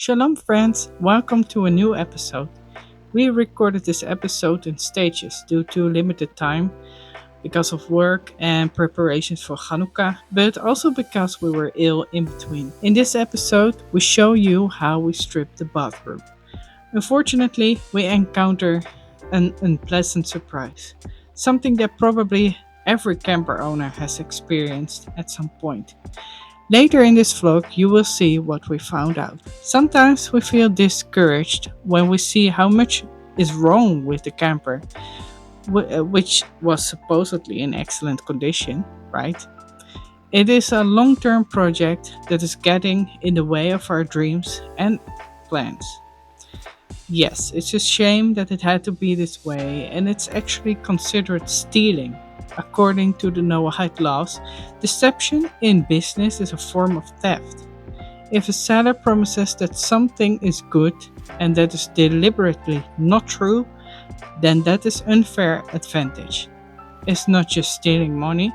Shalom, friends! Welcome to a new episode. We recorded this episode in stages due to limited time because of work and preparations for Hanukkah, but also because we were ill in between. In this episode, we show you how we stripped the bathroom. Unfortunately, we encounter an unpleasant surprise, something that probably every camper owner has experienced at some point. Later in this vlog, you will see what we found out. Sometimes we feel discouraged when we see how much is wrong with the camper, which was supposedly in excellent condition, right? It is a long term project that is getting in the way of our dreams and plans. Yes, it's a shame that it had to be this way, and it's actually considered stealing. According to the Noahide laws, deception in business is a form of theft. If a seller promises that something is good and that is deliberately not true, then that is unfair advantage. It's not just stealing money,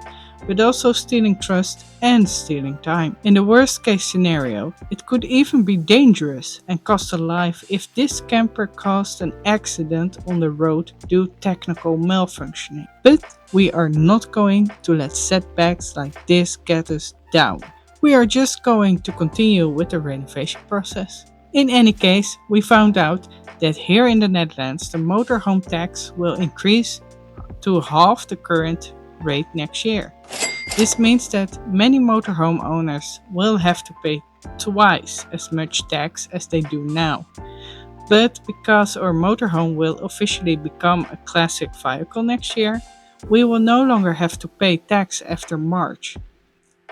but also stealing trust and stealing time. In the worst case scenario, it could even be dangerous and cost a life if this camper caused an accident on the road due to technical malfunctioning. But we are not going to let setbacks like this get us down. We are just going to continue with the renovation process. In any case, we found out that here in the Netherlands the motorhome tax will increase to half the current rate next year. This means that many motorhome owners will have to pay twice as much tax as they do now. But because our motorhome will officially become a classic vehicle next year, we will no longer have to pay tax after March.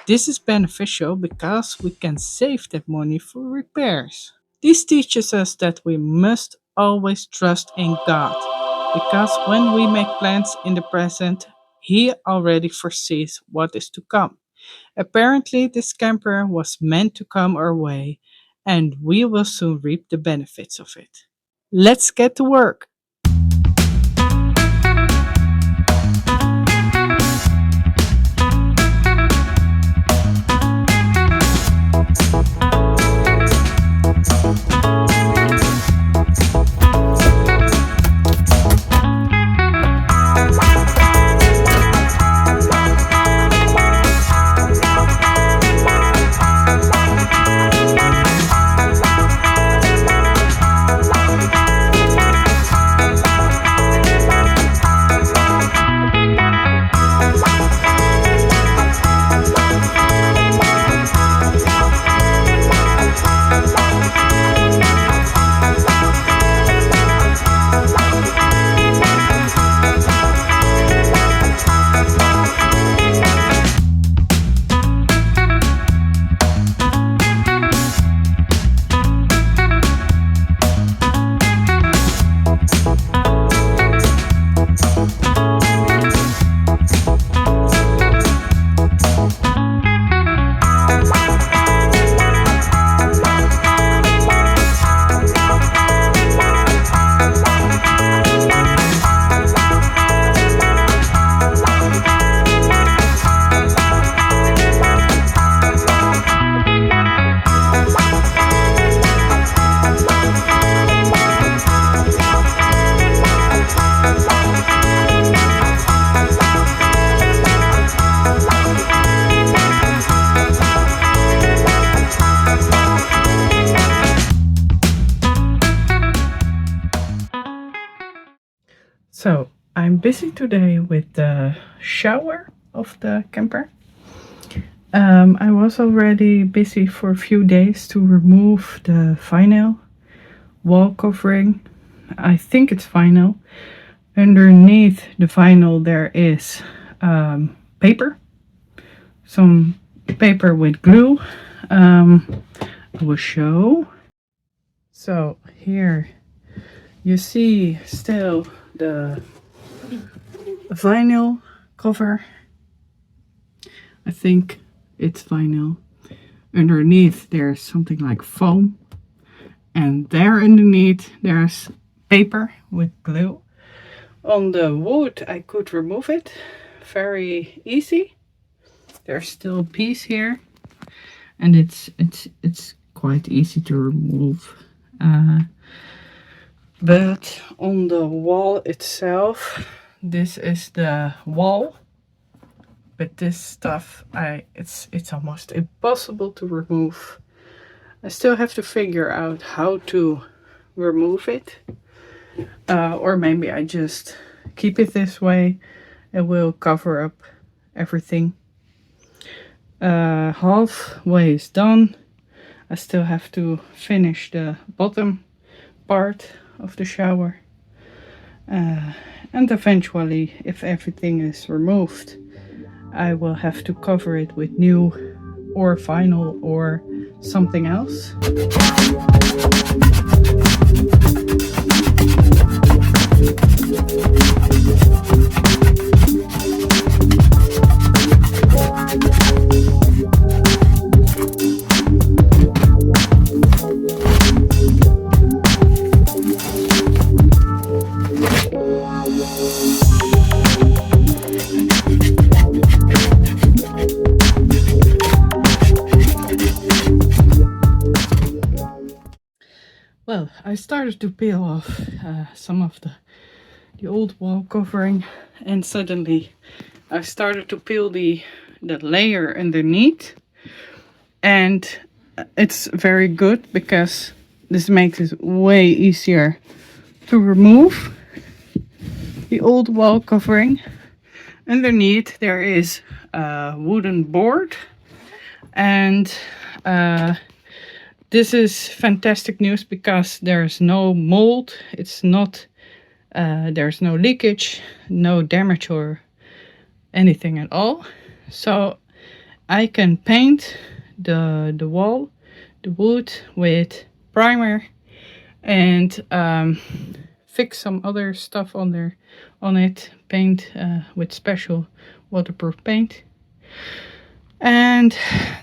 This is beneficial because we can save that money for repairs. This teaches us that we must always trust in God, because when we make plans in the present, He already foresees what is to come. Apparently, this camper was meant to come our way, and we will soon reap the benefits of it. Let's get to work! So, I'm busy today with the shower of the camper. I was already busy for a few days to remove the vinyl wall covering. I think it's vinyl. Underneath the vinyl there is paper. Some paper with glue. I will show. So here you see still the vinyl cover. I think it's vinyl. Underneath there's something like foam, and there underneath there's paper with glue. On the wood I could remove it very easy. There's still a piece here, and it's quite easy to remove. But on the wall itself, this is the wall. But this stuff, it's almost impossible to remove. I still have to figure out how to remove it. Or maybe I just keep it this way and will cover up everything. Halfway is done. I still have to finish the bottom part of the shower. And eventually, if everything is removed, I will have to cover it with new or vinyl or something else. Well, I started to peel off some of the old wall covering, and suddenly I started to peel the layer underneath, and it's very good because this makes it way easier to remove the old wall covering. Underneath there is a wooden board, and this is fantastic news because there's no mold, it's not, there's no leakage, no damage or anything at all. So I can paint the wall, the wood, with primer and fix some other stuff on it, paint with special waterproof paint. And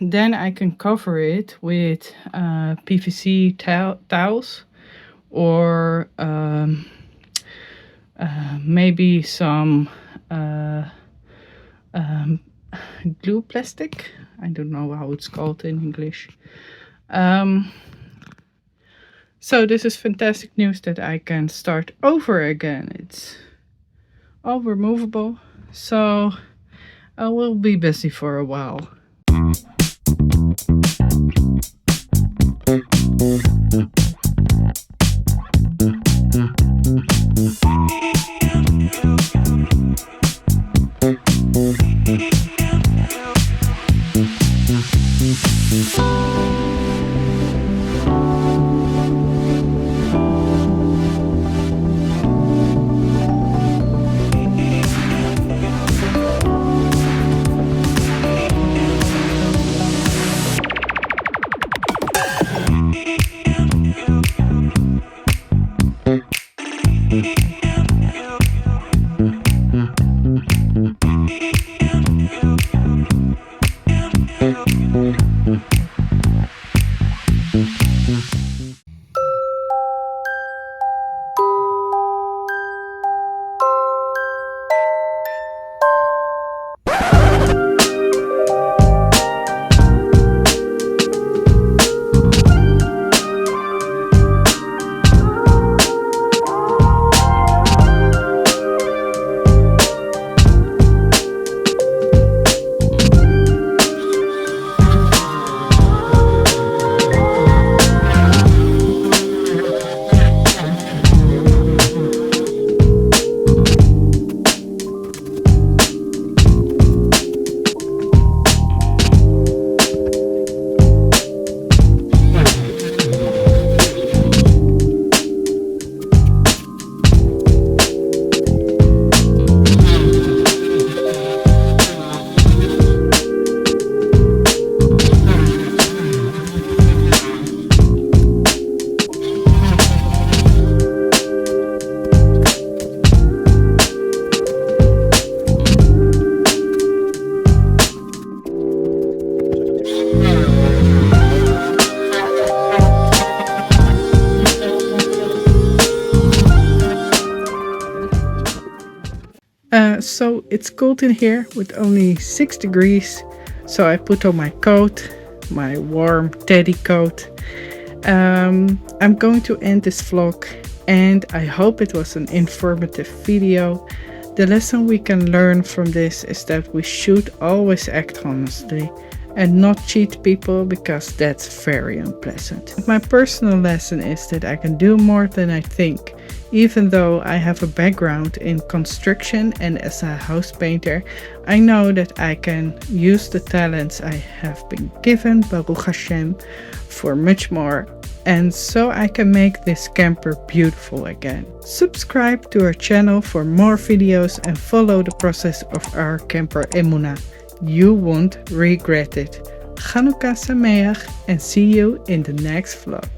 then I can cover it with PVC towels or maybe some glue plastic. I don't know how it's called in English. So this is fantastic news that I can start over again. It's all removable. So I will be busy for a while. So it's cold in here with only 6 degrees. So I put on my coat, my warm teddy coat, I'm going to end this vlog, and I hope it was an informative video. The lesson we can learn from this is that we should always act honestly and not cheat people, because that's very unpleasant. My personal lesson is that I can do more than I think. Even though I have a background in construction and as a house painter, I know that I can use the talents I have been given, Baruch HaShem, for much more, and so I can make this camper beautiful again. Subscribe to our channel for more videos and follow the process of our camper Emunah. You won't regret it. Chanukah Sameach, and see you in the next vlog.